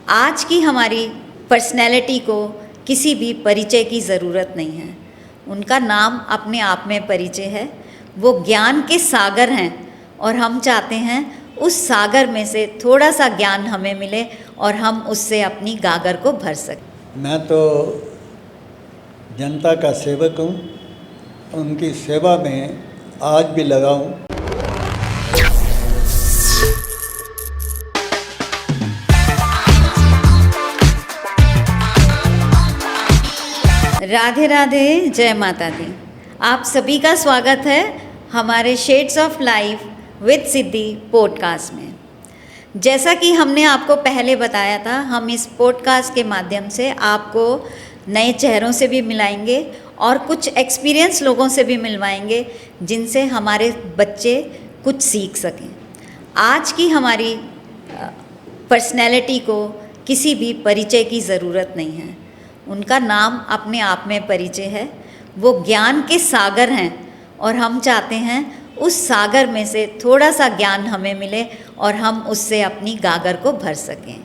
आज की हमारी पर्सनैलिटी को किसी भी परिचय की ज़रूरत नहीं है। उनका नाम अपने आप में परिचय है। वो ज्ञान के सागर हैं और हम चाहते हैं उस सागर में से थोड़ा सा ज्ञान हमें मिले और हम उससे अपनी गागर को भर सकें। मैं तो जनता का सेवक हूँ, उनकी सेवा में आज भी लगा हूँ। राधे राधे, जय माता दी। आप सभी का स्वागत है हमारे shades of life with Siddhi podcast में। जैसा कि हमने आपको पहले बताया था, हम इस पॉडकास्ट के माध्यम से आपको नए चेहरों से भी मिलाएंगे और कुछ एक्सपीरियंस लोगों से भी मिलवाएंगे जिनसे हमारे बच्चे कुछ सीख सकें। आज की हमारी पर्सनैलिटी को किसी भी परिचय की ज़रूरत नहीं है। उनका नाम अपने आप में परिचय है। वो ज्ञान के सागर हैं और हम चाहते हैं उस सागर में से थोड़ा सा ज्ञान हमें मिले और हम उससे अपनी गागर को भर सकें।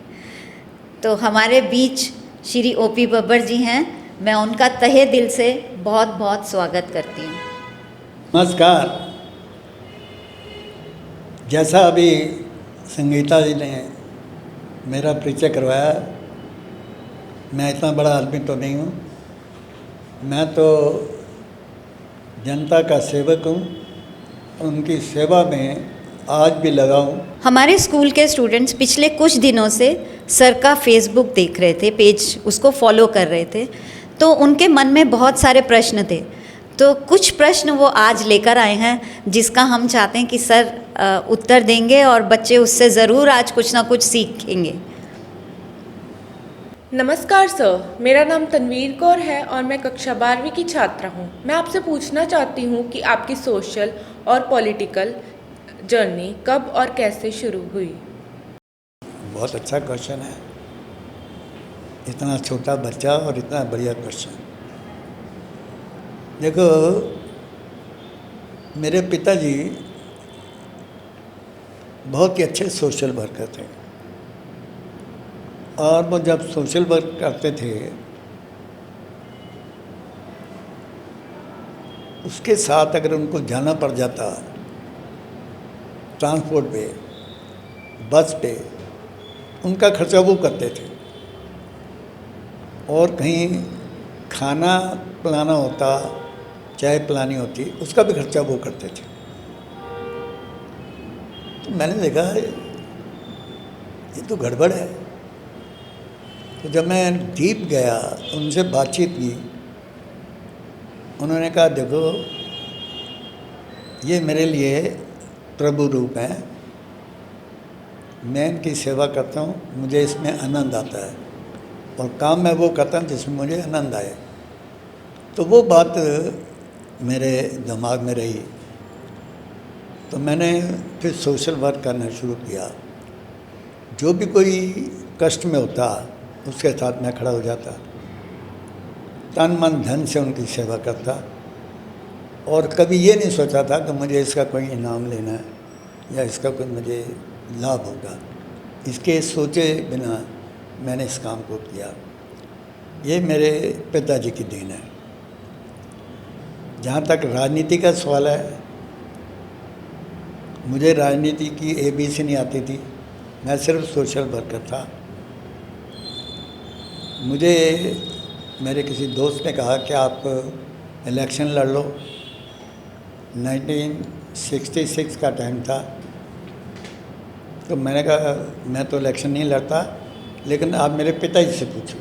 तो हमारे बीच श्री ओपी बब्बर जी हैं। मैं उनका तहे दिल से बहुत बहुत स्वागत करती हूँ। नमस्कार। जैसा अभी संगीता जी ने मेरा परिचय करवाया, मैं इतना बड़ा आदमी तो नहीं हूँ। मैं तो जनता का सेवक हूँ, उनकी सेवा में आज भी लगा हूँ। हमारे स्कूल के स्टूडेंट्स पिछले कुछ दिनों से सर का फेसबुक देख रहे थे, पेज उसको फॉलो कर रहे थे, तो उनके मन में बहुत सारे प्रश्न थे। तो कुछ प्रश्न वो आज लेकर आए हैं जिसका हम चाहते हैं कि सर उत्तर देंगे और बच्चे उससे ज़रूर आज कुछ ना कुछ सीखेंगे। नमस्कार सर, मेरा नाम तनवीर कौर है और मैं कक्षा 12वीं की छात्रा हूँ। मैं आपसे पूछना चाहती हूँ कि आपकी सोशल और पॉलिटिकल जर्नी कब और कैसे शुरू हुई? बहुत अच्छा क्वेश्चन है। इतना छोटा बच्चा और इतना बढ़िया क्वेश्चन। देखो, मेरे पिताजी बहुत ही अच्छे सोशल वर्कर थे और वो जब सोशल वर्क करते थे उसके साथ अगर उनको जाना पड़ जाता ट्रांसपोर्ट पे, बस पे, उनका खर्चा वो करते थे और कहीं खाना पिलाना होता, चाय पिलानी होती, उसका भी खर्चा वो करते थे। तो मैंने देखा ये तो गड़बड़ है। तो जब मैं दीप गया, उनसे बातचीत की, उन्होंने कहा देखो ये मेरे लिए प्रभु रूप है, मैं इनकी सेवा करता हूँ, मुझे इसमें आनंद आता है और काम मैं वो करता हूँ जिसमें मुझे आनंद आए। तो वो बात मेरे दिमाग में रही। तो मैंने फिर सोशल वर्क करना शुरू किया। जो भी कोई कष्ट में होता उसके साथ मैं खड़ा हो जाता, तन मन धन से उनकी सेवा करता और कभी ये नहीं सोचा था कि मुझे इसका कोई इनाम लेना है या इसका कोई मुझे लाभ होगा। इसके सोचे बिना मैंने इस काम को किया। ये मेरे पिताजी की देन है। जहाँ तक राजनीति का सवाल है, मुझे राजनीति की ABC नहीं आती थी। मैं सिर्फ सोशल वर्कर था। मुझे मेरे किसी दोस्त ने कहा कि आप इलेक्शन लड़ लो। 1966 का टाइम था। तो मैंने कहा मैं तो इलेक्शन नहीं लड़ता, लेकिन आप मेरे पिताजी से पूछो।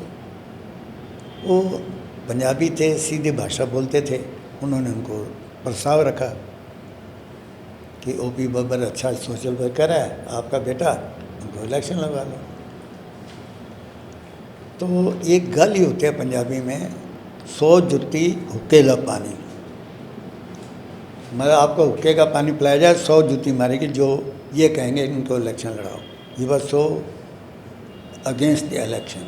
वो पंजाबी थे, सीधी भाषा बोलते थे। उन्होंने उनको प्रस्ताव रखा कि ओपी बब्बर अच्छा सोशल वर्कर है, आपका बेटा, उनको इलेक्शन लगा लो। तो एक गल ही होती है पंजाबी में, 100 जुत्ती हुक्केला पानी। मतलब आपको हुक्के का पानी पिलाया जाए, 100 जुत्ती मारेगी जो ये कहेंगे इनको इलेक्शन लड़ाओ। ये बस सो अगेंस्ट द इलेक्शन।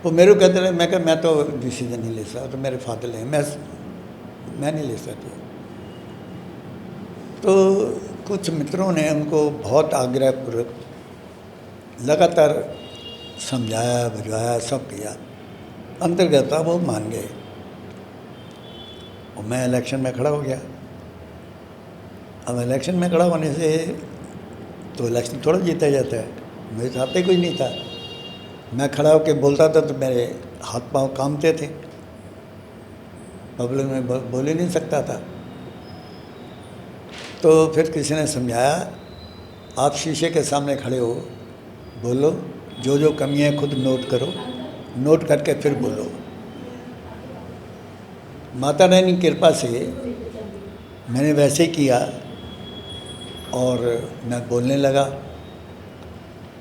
वो मेरे को कहते रहे। मैं कहा मैं तो डिसीजन नहीं ले सकता, तो मेरे फादर हैं, मैं नहीं ले सकती। तो कुछ मित्रों ने उनको बहुत आग्रहपूर्वक लगातार समझाया बुझाया सब किया, अंतर्गत वो मान गए और मैं इलेक्शन में खड़ा हो गया। अब इलेक्शन में खड़ा होने से तो इलेक्शन थोड़ा जीता जाता है, मेरे साथ ही कुछ नहीं था। मैं खड़ा होकर बोलता था तो मेरे हाथ पांव कांपते थे, पब्लिक में बोल ही नहीं सकता था। तो फिर किसी ने समझाया, आप शीशे के सामने खड़े हो, बोलो, जो जो कमियां खुद नोट करो, नोट करके फिर बोलो। माता रानी की कृपा से मैंने वैसे ही किया और मैं बोलने लगा।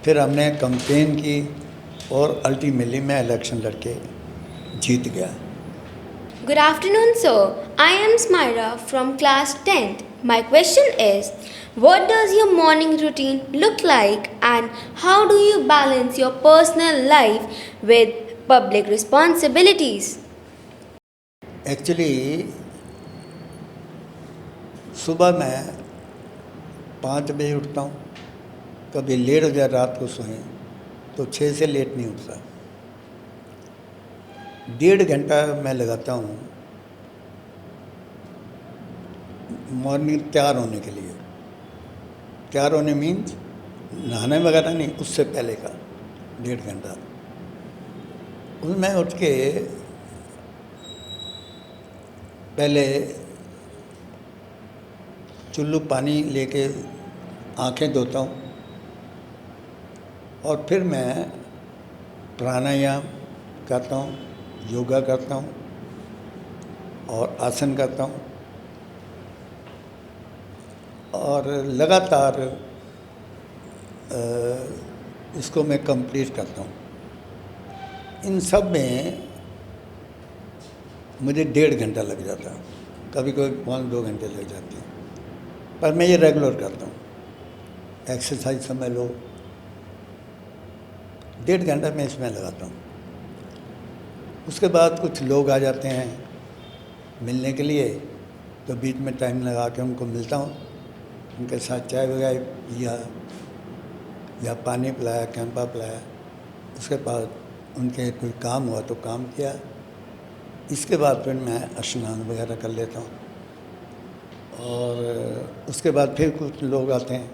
फिर हमने कैंपेन की और अल्टीमेटली मैं इलेक्शन लड़के जीत गया। Good afternoon, sir. I am Smyra from class 10th. My question is, what does your morning routine look like and how do you balance your personal life with public responsibilities? Actually सुबह मैं 5 बजे उठता हूँ, कभी late हो जाए, रात को सोएं तो 6 से लेट नहीं उठता। 1.5 घंटा मैं लगाता हूँ मॉर्निंग तैयार होने के लिए। तैयार होने मीन्स नहाने वगैरह नहीं, उससे पहले का 1.5 घंटा। उसमें उठ के पहले चुल्लू पानी लेके आंखें धोता हूँ और फिर मैं प्राणायाम करता हूँ, योगा करता हूँ और आसन करता हूँ और लगातार इसको मैं कंप्लीट करता हूँ। इन सब में मुझे 1.5 घंटा लग जाता है, कभी कभी 1-2 घंटे लग जाते हैं, पर मैं ये रेगुलर करता हूँ। एक्सरसाइज समझ लो, 1.5 घंटा मैं इसमें लगाता हूँ। उसके बाद कुछ लोग आ जाते हैं मिलने के लिए, तो बीच में टाइम लगा के उनको मिलता हूँ, उनके साथ चाय वगैरह पिया या पानी पिलाया, कैंपा पिलाया। उसके बाद उनके कोई काम हुआ तो काम किया। इसके बाद फिर मैं स्नान वगैरह कर लेता हूँ और उसके बाद फिर कुछ लोग आते हैं,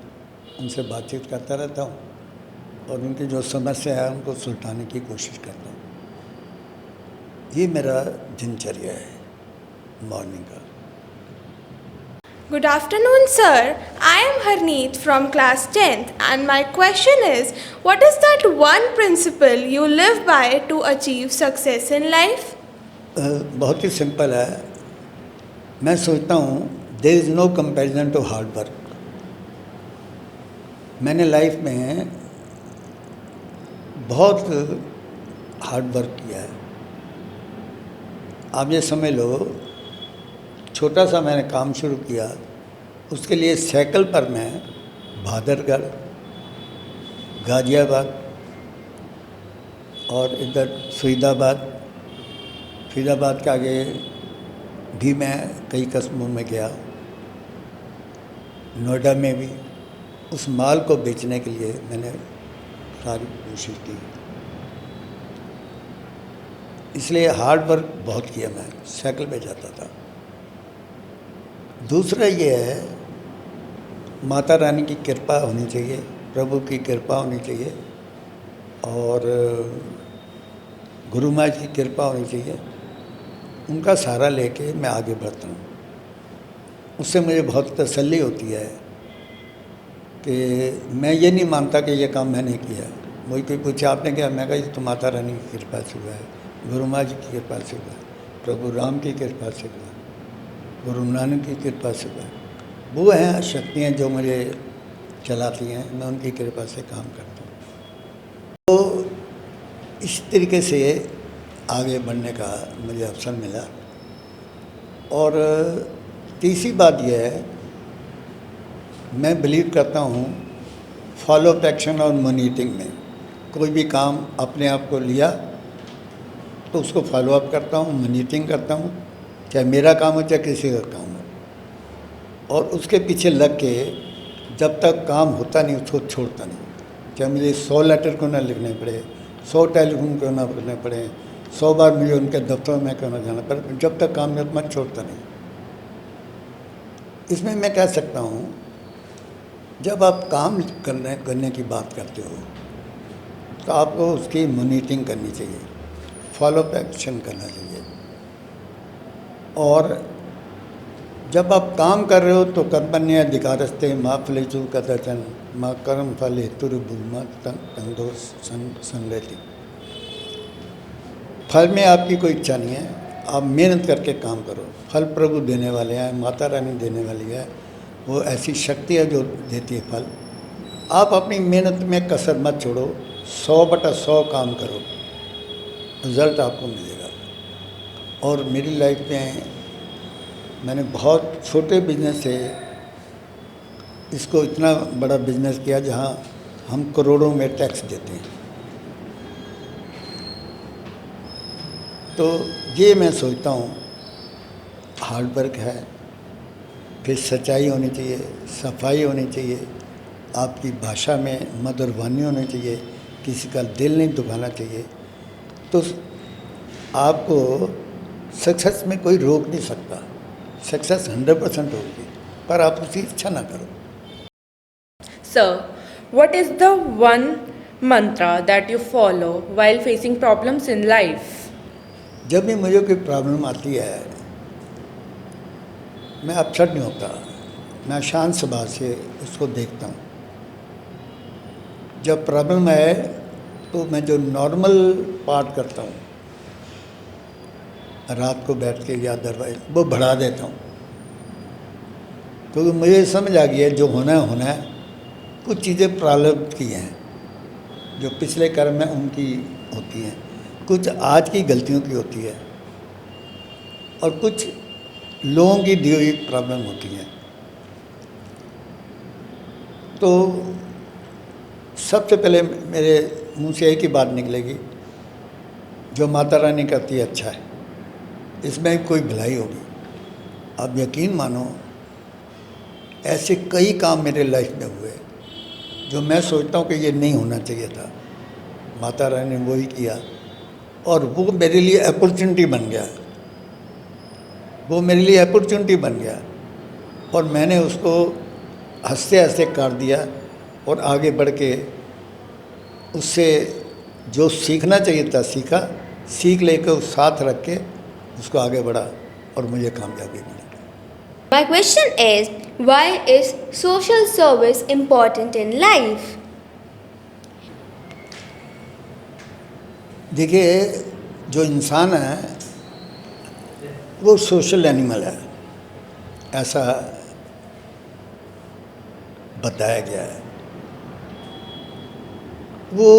उनसे बातचीत करता रहता हूँ और उनकी जो समस्या है उनको सुलझाने की कोशिश करता हूँ। ये मेरा दिनचर्या है मॉर्निंग का। Good afternoon, sir. I am Harneet from class 10th and my question is, what is that one principle you live by to achieve success in life? बहुत ही सिंपल है। मैं सोचता हूँ there is no comparison to hard work. मैंने life में बहुत hard work किया है। आप ये समझ लो, छोटा सा मैंने काम शुरू किया, उसके लिए साइकिल पर मैं भादरगढ़, गाजियाबाद और इधर फरीदाबाद के आगे भी मैं कई कस्बों में गया, नोएडा में भी। उस माल को बेचने के लिए मैंने सारी कोशिश की, इसलिए हार्ड वर्क बहुत किया। मैं साइकिल पे जाता था। दूसरा ये है, माता रानी की कृपा होनी चाहिए, प्रभु की कृपा होनी चाहिए और गुरु माँ की कृपा होनी चाहिए। उनका सहारा लेके मैं आगे बढ़ता हूँ। उससे मुझे बहुत तसल्ली होती है कि मैं ये नहीं मानता कि ये काम मैंने किया। मुझे कोई पूछे आपने क्या, मैं कहा ये तो माता रानी की कृपा से हुआ है, गुरु माँ जी की कृपा से हुआ, प्रभु राम की कृपा से हुआ, गुरु नानक की कृपा से हुआ। वो हैं शक्तियाँ जो मुझे चलाती हैं, मैं उनकी कृपा से काम करता हूँ। तो इस तरीके से आगे बढ़ने का मुझे अवसर मिला। और तीसरी बात यह है, मैं बिलीव करता हूँ फॉलो अप एक्शन और मॉनिटरिंग में। कोई भी काम अपने आप को लिया तो उसको फॉलो अप करता हूँ, मॉनिटरिंग करता हूँ, चाहे मेरा काम हो चाहे किसी का काम हो, और उसके पीछे लग के जब तक काम होता नहीं उसको छोड़ता नहीं। चाहे मुझे 100 लेटर क्यों ना लिखने पड़े, 100 टेलीफोन क्यों ना करने पड़े, 100 बार मुझे उनके दफ्तर में क्यों ना जाना पड़े, जब तक काम में मैं छोड़ता नहीं। इसमें मैं कह सकता हूँ, जब आप काम करने की बात करते हो तो आपको उसकी मॉनिटरिंग करनी चाहिए, फॉलोअप एक्शन करना चाहिए। और जब आप काम कर रहे हो तो कर्मण्य अधिकारस्ते माँ फलेषु कदाचन माँ कर्म फल हेतुर्भूमा तंदो संलेति। फल में आपकी कोई इच्छा नहीं है, आप मेहनत करके काम करो। फल प्रभु देने वाले हैं, माता रानी देने वाली है, वो ऐसी शक्ति है जो देती है फल। आप अपनी मेहनत में कसर मत छोड़ो, 100/100 काम करो, रिज़ल्ट आपको मिलेगा। और मेरी लाइफ में मैंने बहुत छोटे बिजनेस से इसको इतना बड़ा बिजनेस किया जहाँ हम करोड़ों में टैक्स देते हैं। तो ये मैं सोचता हूँ, हार्ड वर्क है, फिर सच्चाई होनी चाहिए, सफाई होनी चाहिए, आपकी भाषा में मधुर वाणी होनी चाहिए, किसी का दिल नहीं दुखाना चाहिए, तो आपको सक्सेस में कोई रोक नहीं सकता। सक्सेस 100% होगी, पर आप उसकी इच्छा ना करो। Sir, what is the one mantra that you follow while facing problems in life? जब भी मुझे कोई प्रॉब्लम आती है, मैं अपसेट नहीं होता, मैं शांत स्वभाव से उसको देखता हूँ। जब प्रॉब्लम है तो मैं जो नॉर्मल पार्ट करता हूँ, रात को बैठ के या अदरवाइज वो बढ़ा देता हूँ, क्योंकि मुझे समझ आ गई है जो होना है। कुछ चीज़ें प्रारब्ध की हैं, जो पिछले कर्म में उनकी होती हैं, कुछ आज की गलतियों की होती है, और कुछ लोगों की दी हुई प्रॉब्लम होती है। तो सबसे पहले मेरे मुंह से एक ही बात निकलेगी, जो माता रानी करती है अच्छा है, इसमें कोई भलाई होगी। आप यकीन मानो, ऐसे कई काम मेरे लाइफ में हुए जो मैं सोचता हूँ कि ये नहीं होना चाहिए था, माता रानी ने वही किया, और वो मेरे लिए अपॉर्चुनिटी बन गया, वो मेरे लिए अपॉर्चुनिटी बन गया, और मैंने उसको हंसते हंसते काट दिया, और आगे बढ़ के उससे जो सीखना चाहिए था सीखा, सीख लेकर उस साथ रख के उसको आगे बढ़ा, और मुझे कामयाबी मिली। My question is, why is social service important in life? देखिए, जो इंसान है वो सोशल एनिमल है, ऐसा बताया गया है। वो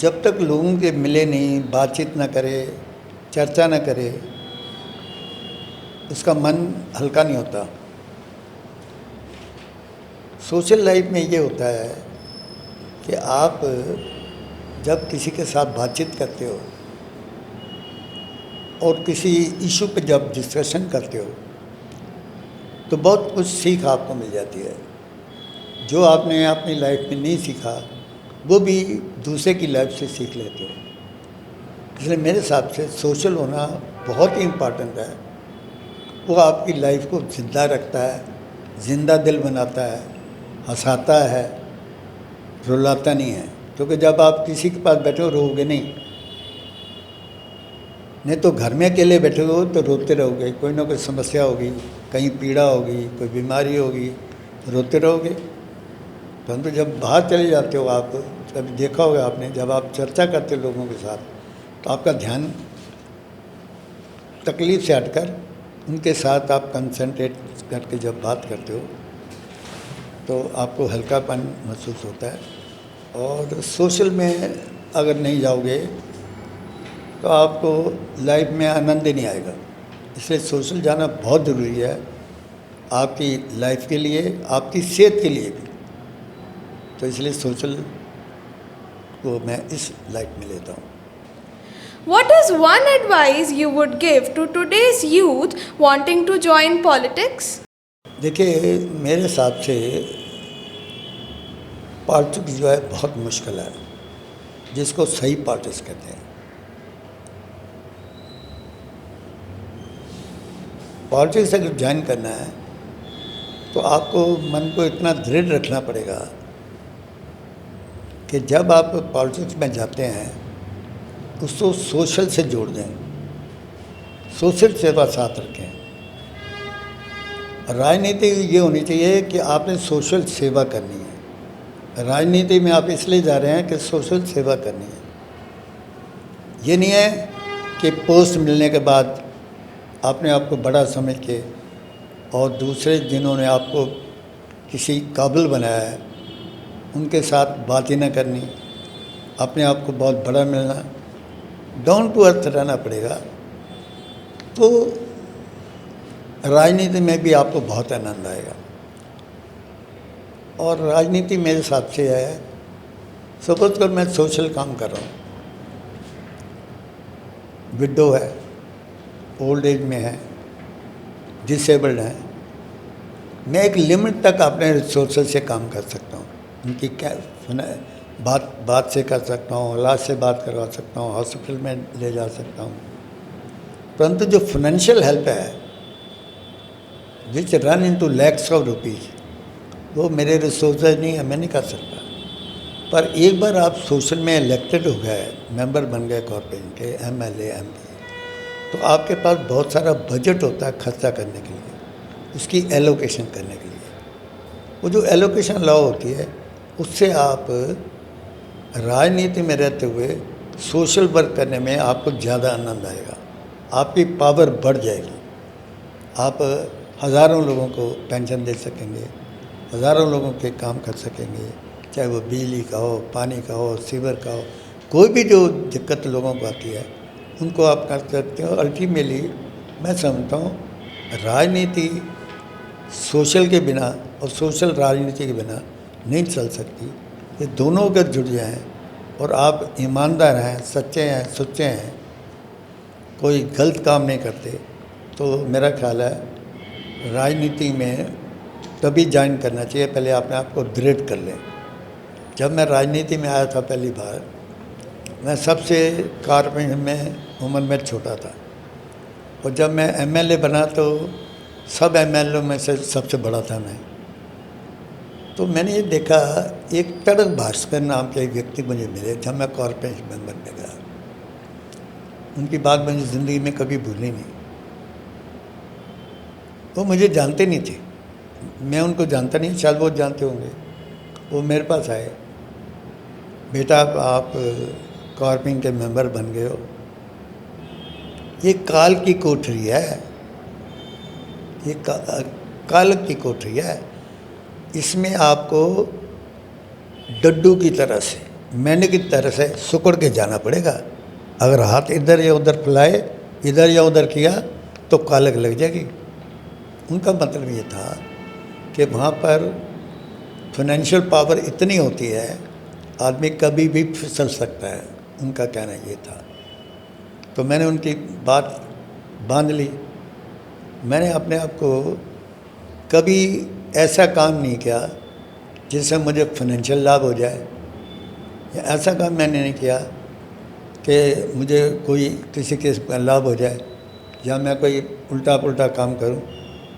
जब तक लोगों के मिले नहीं, बातचीत ना करे, चर्चा ना करे, उसका मन हल्का नहीं होता। सोशल लाइफ में ये होता है कि आप जब किसी के साथ बातचीत करते हो और किसी इशू पे जब डिस्कशन करते हो, तो बहुत कुछ सीख आपको मिल जाती है। जो आपने अपनी लाइफ में नहीं सीखा, वो भी दूसरे की लाइफ से सीख लेते हो। इसलिए मेरे हिसाब से सोशल होना बहुत ही इम्पॉर्टेंट है। वो आपकी लाइफ को ज़िंदा रखता है, ज़िंदा दिल बनाता है, हंसाता है, रुलाता नहीं है। क्योंकि जब आप किसी के पास बैठे हो रोओगे नहीं तो घर में अकेले बैठे हो तो रोते रहोगे, कोई ना कोई समस्या होगी, कहीं पीड़ा होगी, कोई बीमारी होगी, रोते रहोगे। परंतु जब बाहर चले जाते हो, आप कभी देखा होगा आपने, जब आप चर्चा करते हो लोगों के साथ, तो आपका ध्यान तकलीफ़ से हटकर उनके साथ आप कंसंट्रेट करके जब बात करते हो तो आपको हल्कापन महसूस होता है। और सोशल में अगर नहीं जाओगे तो आपको लाइफ में आनंद ही नहीं आएगा। इसलिए सोशल जाना बहुत ज़रूरी है, आपकी लाइफ के लिए, आपकी सेहत के लिए भी। तो इसलिए सोशल को मैं इस लाइफ में लेता हूँ। What is one advice you would give to today's youth wanting to join politics? देखिए, मेरे हिसाब से पॉलिटिक्स जो है बहुत मुश्किल है, जिसको सही पॉलिटिक्स कहते हैं। पॉलिटिक्स अगर ज्वाइन करना है तो आपको मन को इतना दृढ़ रखना पड़ेगा कि जब आप पॉलिटिक्स में जाते हैं उसको सोशल से जोड़ दें, सोशल सेवा साथ रखें। राजनीति ये होनी चाहिए कि आपने सोशल सेवा करनी है। राजनीति में आप इसलिए जा रहे हैं कि सोशल सेवा करनी है। ये नहीं है कि पोस्ट मिलने के बाद आपने आपको बड़ा समझ के और दूसरे जिन्होंने आपको किसी काबिल बनाया है उनके साथ बात ही ना करनी, अपने आप को बहुत बड़ा मिलना। डाउन टू अर्थ रहना पड़ेगा। तो राजनीति में भी आपको बहुत आनंद आएगा। और राजनीति मेरे हिसाब से है, सपोज कर मैं सोशल काम कर रहा हूँ, विडो है, ओल्ड एज में है, डिसेबल्ड है, मैं एक लिमिट तक अपने रिसोर्सेज से काम कर सकता हूँ। उनकी क्या बात से कर सकता हूँ, इलाज से बात करवा सकता हूँ, हॉस्पिटल में ले जा सकता हूँ। परंतु जो फाइनेंशियल हेल्प है विच run into lakhs of rupees, वो मेरे रिसोर्सेज नहीं है, मैं नहीं कर सकता। पर एक बार आप सोशल में इलेक्टेड हो गए, मेंबर बन गए कॉर्पोरेशन के, एमएलए, एमपी, तो आपके पास बहुत सारा बजट होता है खर्चा करने के लिए, उसकी एलोकेशन करने के लिए। वो जो एलोकेशन लॉ होती है उससे आप राजनीति में रहते हुए सोशल वर्क करने में आपको ज़्यादा आनंद आएगा, आपकी पावर बढ़ जाएगी। आप हज़ारों लोगों को पेंशन दे सकेंगे, हज़ारों लोगों के काम कर सकेंगे, चाहे वो बिजली का हो, पानी का हो, सीवर का हो, कोई भी जो दिक्कत लोगों को आती है उनको आप कर सकते हो। अल्टीमेटली मैं समझता हूँ राजनीति सोशल के बिना और सोशल राजनीति के बिना नहीं चल सकती। ये दोनों अगर जुड़ जाएँ और आप ईमानदार हैं, सच्चे हैं, सुच्चे हैं, कोई गलत काम नहीं करते, तो मेरा ख्याल है राजनीति में तभी ज्वाइन करना चाहिए। पहले अपने आप को दृढ़ कर लें। जब मैं राजनीति में आया था पहली बार, मैं सबसे कॉर्पोरेशन में उम्र में छोटा था, और जब मैं एमएलए बना तो सब एमएलए में से सबसे बड़ा था मैं। तो मैंने ये देखा, एक तड़क भास्कर नाम के एक व्यक्ति मुझे मिले जब मैं कॉर्पोरेशन मेंबर में गया। उनकी बात मुझे ज़िंदगी में कभी भूली नहीं। वो मुझे जानते नहीं थे, मैं उनको जानता नहीं, शायद वो जानते होंगे। वो मेरे पास आए, बेटा आप कॉर्पोरेशन के मेंबर बन गए हो, ये काल की कोठरी है, ये काल की कोठरी है, इसमें आपको डड्डू की तरह से, मेंढक की तरह से सुकड़ के जाना पड़ेगा। अगर हाथ इधर या उधर फैलाए, इधर या उधर किया तो कालक लग जाएगी। उनका मतलब ये था कि वहाँ पर फाइनेंशियल पावर इतनी होती है, आदमी कभी भी फिसल सकता है। उनका कहना ये था। तो मैंने उनकी बात बांध ली। मैंने अपने आप को कभी ऐसा काम नहीं किया जिससे मुझे फाइनेंशियल लाभ हो जाए, या ऐसा काम मैंने नहीं किया कि मुझे कोई किसी के लाभ हो जाए, या मैं कोई उल्टा पुल्टा काम करूं।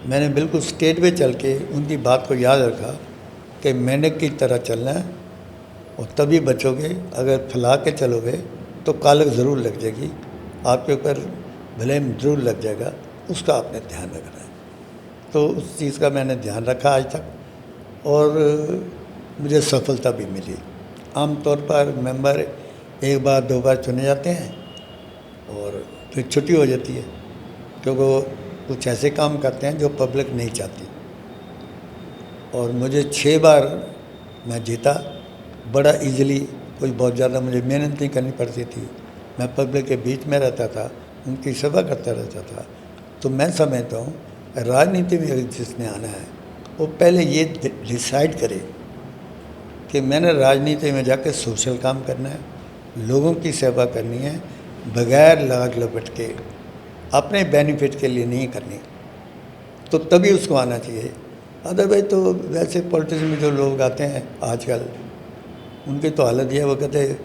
मैंने बिल्कुल स्टेट पे चल के उनकी बात को याद रखा कि मेंढक की तरह चलना है और तभी बचोगे। अगर फैला के चलोगे तो कालक ज़रूर लग जाएगी, आपके ऊपर ब्लेम ज़रूर लग जाएगा, उसका आपने ध्यान रखना है। तो उस चीज़ का मैंने ध्यान रखा आज तक, और मुझे सफलता भी मिली। आमतौर पर मेंबर एक बार दो बार चुने जाते हैं और फिर छुट्टी हो जाती है, क्योंकि वो कुछ ऐसे काम करते हैं जो पब्लिक नहीं चाहती। और मुझे 6 बार मैं जीता बड़ा इजीली, कोई बहुत ज़्यादा मुझे मेहनत नहीं करनी पड़ती थी। मैं पब्लिक के बीच में रहता था, उनकी सेवा करता रहता था। तो मैं समझता हूँ राजनीति में अगर जिसने आना है वो पहले ये डिसाइड करे कि मैंने राजनीति में जाकर सोशल काम करना है, लोगों की सेवा करनी है, बगैर लाग लपट के, अपने बेनिफिट के लिए नहीं करनी, तो तभी उसको आना चाहिए। अदरवाइज तो वैसे पॉलिटिक्स में जो लोग आते हैं आजकल, उनकी तो हालत ये, वो कहते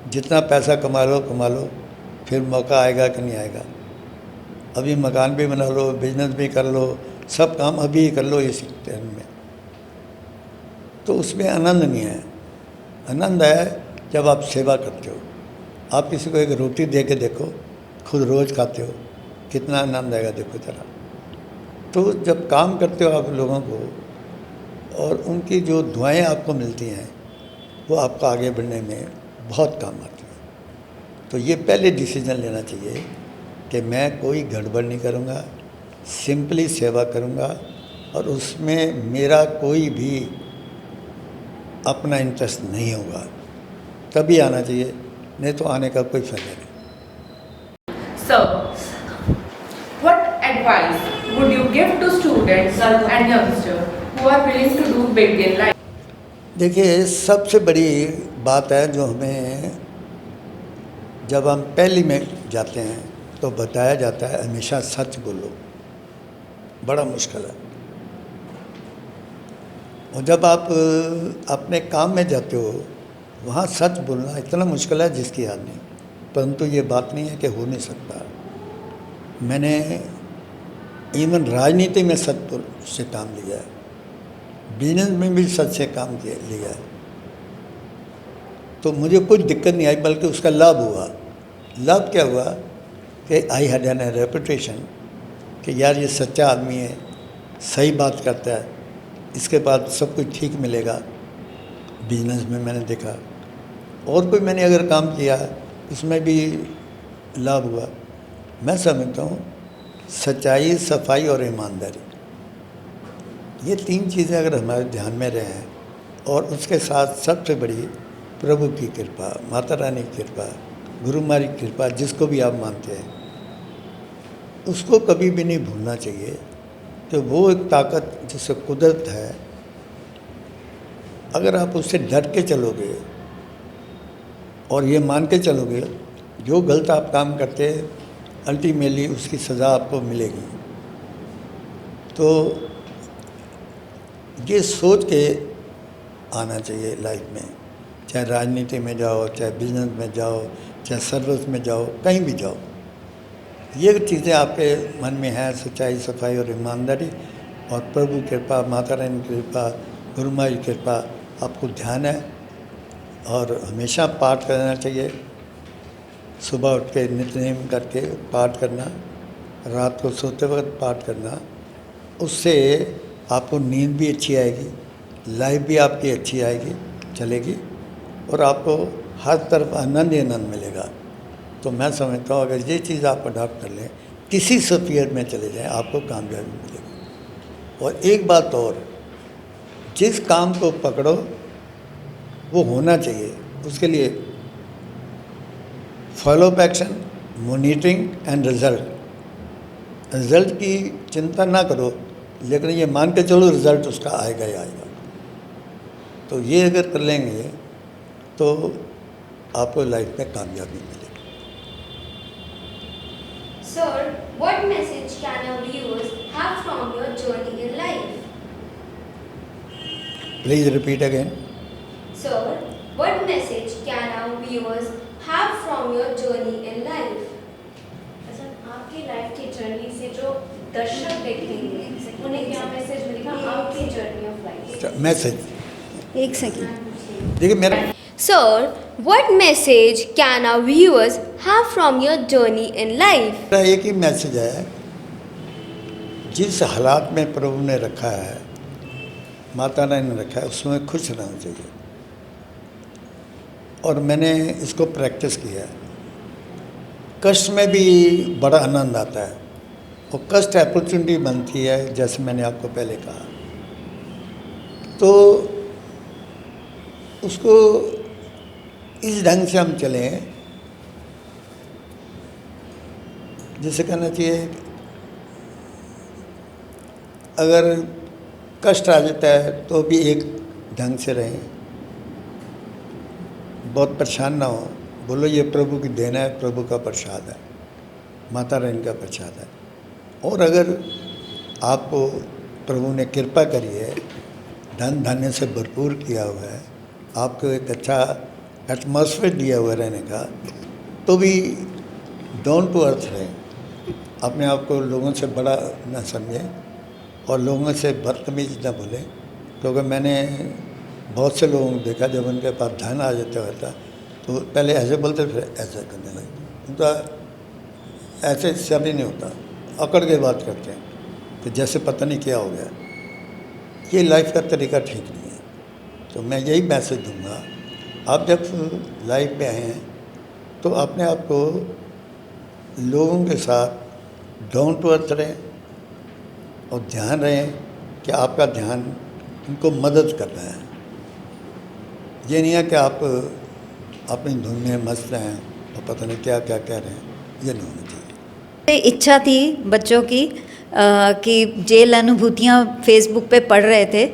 जितना पैसा कमा लो, फिर मौका आएगा कि नहीं आएगा। अभी मकान भी बना लो, बिजनेस भी कर लो, सब काम अभी ही कर लो इसी टाइम में, तो उसमें आनंद नहीं है। आनंद है जब आप सेवा करते हो। आप किसी को एक रोटी दे के देखो, खुद रोज़ खाते हो, कितना आनंद आएगा देखो जरा। तो जब काम करते हो आप लोगों को, और उनकी जो दुआएं आपको मिलती हैं, वो आपको आगे बढ़ने में बहुत काम आती हैं। तो ये पहले डिसीजन लेना चाहिए कि मैं कोई गड़बड़ नहीं करूँगा, सिंपली सेवा करूँगा, और उसमें मेरा कोई भी अपना इंटरेस्ट नहीं होगा, तभी आना चाहिए, नहीं तो आने का कोई फ़ायदा नहीं। So, what advice would you give to students and youngsters who are willing to do big in life? देखिए, सबसे बड़ी बात है जो हमें जब हम पहली में जाते हैं तो बताया जाता है हमेशा सच बोलो। बड़ा मुश्किल है। और जब आप अपने काम में जाते हो, वहाँ सच बोलना इतना मुश्किल है जिसकी याद नहीं। परंतु ये बात नहीं है कि हो नहीं सकता। मैंने इवन राजनीति में सच से काम लिया है, बिजनेस में भी सच से काम लिया है, तो मुझे कोई दिक्कत नहीं आई, बल्कि उसका लाभ हुआ। लाभ क्या हुआ कि आई हैड एन रेपुटेशन कि यार ये सच्चा आदमी है, सही बात करता है, इसके बाद सब कुछ ठीक मिलेगा। बिजनेस में मैंने देखा, और कोई मैंने अगर काम किया उसमें भी लाभ हुआ। मैं समझता हूँ सच्चाई, सफाई और ईमानदारी, ये तीन चीज़ें अगर हमारे ध्यान में रहें, और उसके साथ सबसे बड़ी प्रभु की कृपा, माता रानी की कृपा, गुरु मारी की कृपा, जिसको भी आप मानते हैं, उसको कभी भी नहीं भूलना चाहिए कि वो एक ताकत जिससे कुदरत है, अगर आप उससे डर के चलोगे और ये मान के चलोगे जो गलत आप काम करते अल्टीमेटली उसकी सज़ा आपको मिलेगी। तो ये सोच के आना चाहिए लाइफ में, चाहे राजनीति में जाओ, चाहे बिजनेस में जाओ, चाहे सर्विस में जाओ, कहीं भी जाओ, ये चीज़ें आपके मन में हैं, सच्चाई, सफाई और ईमानदारी, और प्रभु की कृपा, माता रानी की कृपा, गुरु माँ की कृपा आपको ध्यान है। और हमेशा पाठ करना चाहिए, सुबह उठ के नित्यनेम करके पाठ करना, रात को सोते वक्त पाठ करना, उससे आपको नींद भी अच्छी आएगी, लाइफ भी आपकी अच्छी आएगी, चलेगी, और आपको हर तरफ आनंद ही आनंद मिलेगा। तो मैं समझता हूँ अगर ये चीज़ आप अडॉप्ट कर लें, किसी सफियर में चले जाएं, आपको कामयाबी मिलेगी। और एक बात और, जिस काम को पकड़ो वो होना चाहिए, उसके लिए follow up action, monitoring end result. Result की चिंता ना करो, लेकिन ये मान के चलो रिज़ल्ट उसका आएगा ही आएगा। तो ये अगर कर लेंगे तो आपको लाइफ में कामयाबी मिलेगी। Sir, what message can our viewers have from your journey in life? Please repeat again. Sir, what message can our viewers have from your journey in life? अच्छा, आपकी लाइफ की जर्नी से जो दर्शक देखेंगे उन्हें क्या मैसेज मिलेगा आपकी जर्नी ऑफ लाइफ? मैसेज एक सेकेंड। देखिए मेरा Sir, what message can our viewers have from your journey in life? मेरा एक ही मैसेज है, जिस हालात में प्रभु ने रखा है, माता रानी ने रखा है, उसमें खुश रहना चाहिए। और मैंने इसको प्रैक्टिस किया है। कष्ट में भी बड़ा आनंद आता है, और कष्ट अपॉर्चुनिटी बनती है, जैसे मैंने आपको पहले कहा। तो उसको इस ढंग से हम चलें, जैसे कहना चाहिए, अगर कष्ट आ जाता है तो भी एक ढंग से रहें, बहुत परेशान ना हो, बोलो ये प्रभु की देन है, प्रभु का प्रसाद है, माता रानी का प्रसाद है। और अगर आपको प्रभु ने कृपा करी है, धन धान्य से भरपूर किया हुआ है, आपको एक अच्छा एटमॉस्फेयर दिया हुआ रहने का, तो भी डाउन टू अर्थ रहें, अपने आप को लोगों से बड़ा न समझें और लोगों से बदतमीज न बोलें। क्योंकि मैंने बहुत से लोगों को देखा, जब उनके पास धन आ जाता होता तो पहले ऐसे बोलते फिर ऐसे करने लगते। उनका ऐसे सभी नहीं होता, अकड़ के बात करते हैं तो जैसे पता नहीं क्या हो गया। ये लाइफ का तरीका ठीक नहीं है। तो मैं यही मैसेज दूंगा, आप जब लाइफ में आए हैं तो अपने आप को लोगों के साथ डाउन टू अर्थ रहें और ध्यान रहें कि आपका ध्यान उनको मदद करना है। ये नहीं है कि आप अपनी धुन में मस्त हैं और पता नहीं क्या क्या कह रहे हैं, ये नहीं होना चाहिए। इच्छा थी बच्चों की कि जेल अनुभूतियाँ फेसबुक पे पढ़ रहे थे,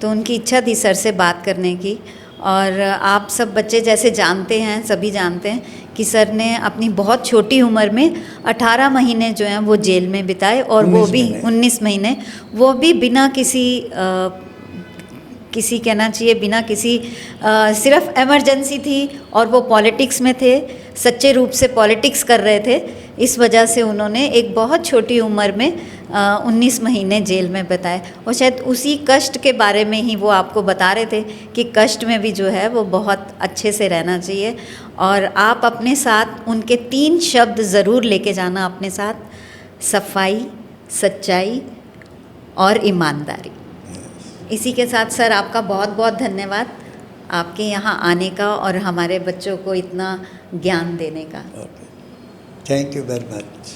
तो उनकी इच्छा थी सर से बात करने की। और आप सब बच्चे जैसे जानते हैं, सभी जानते हैं कि सर ने अपनी बहुत छोटी उम्र में 18 महीने जो हैं वो जेल में बिताए, और वो भी 19 महीने, वो भी बिना किसी कहना चाहिए बिना किसी सिर्फ इमरजेंसी थी और वो पॉलिटिक्स में थे, सच्चे रूप से पॉलिटिक्स कर रहे थे। इस वजह से उन्होंने एक बहुत छोटी उम्र में 19 महीने जेल में बिताए, और शायद उसी कष्ट के बारे में ही वो आपको बता रहे थे कि कष्ट में भी जो है वो बहुत अच्छे से रहना चाहिए। और आप अपने साथ उनके 3 शब्द ज़रूर लेके जाना अपने साथ: सफाई, सच्चाई और ईमानदारी। इसी के साथ सर आपका बहुत बहुत धन्यवाद आपके यहाँ आने का और हमारे बच्चों को इतना ज्ञान देने का। Thank you very much.